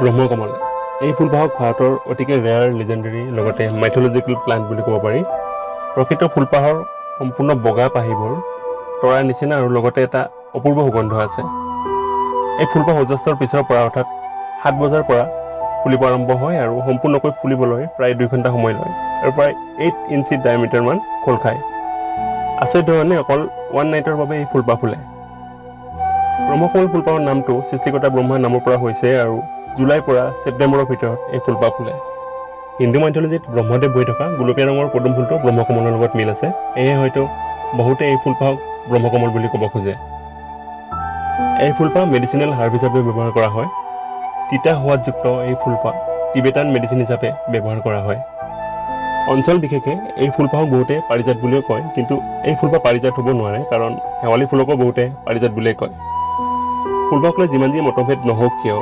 ব্ৰহ্মকমল এই ফুলপাহক ভাৰতৰ অতিকে ৰেয়াৰ লেজেণ্ডাৰী লগতে মাইথলজিকেল প্লান্ট বুলি ক'ব পাৰি। প্ৰকৃত ফুলপাহৰ সম্পূৰ্ণ বগা পাহিবোৰ তৰাৰ নিচিনা আৰু লগতে এটা অপূৰ্ব সুগন্ধ আছে। এই ফুলপাহ সূৰ্যাস্তৰ পিছৰ পৰা অৰ্থাৎ 7 বজাৰ পৰা ফুলিব আৰম্ভ হয় আৰু সম্পূৰ্ণকৈ ফুলিবলৈ প্ৰায় 2 ঘণ্টা সময় লয় আৰু প্ৰায় 8 ইঞ্চি ডায়ামিটাৰমান খোল খায়। আচৰিত ধৰণে অকল 1 নাইটৰ বাবে এই ফুলপাহ ফুলে। ব্ৰহ্মকমল ফুলপাহৰ নামটো সৃষ্টিকৰ্তা ব্ৰহ্মাৰ নামৰ পৰা হৈছে আৰু জুলাইৰ পৰা ছেপ্টেম্বৰৰ ভিতৰত এই ফুলপাহ ফুলে। হিন্দু মাইথলজিত ব্ৰহ্মদেৱ বহি থকা গোলপীয়া ৰঙৰ পদুম ফুলটো ব্ৰহ্মকমলৰ লগত মিল আছে। সেয়ে হয়তো বহুতে এই ফুলপাহক ব্ৰহ্মকমল বুলি ক'ব খোজে। এই ফুলপাহ মেডিচিনেল হাৰ্ব হিচাপে ব্যৱহাৰ কৰা হয়। তিতা সোৱাদযুক্ত এই ফুলপাহ টিবেটান মেডিচিন হিচাপে ব্যৱহাৰ কৰা হয়। অঞ্চল বিশেষে এই ফুলপাহক বহুতে পাৰিজাত বুলিও কয়, কিন্তু এই ফুলপাহ পাৰিজাত হ'ব নোৱাৰে কাৰণ শেৱালি ফুলকো বহুতে পাৰিজাত বুলিয়ে কয়। ফুলপাহক লৈ যিমান যি মতভেদ নহওক কিয়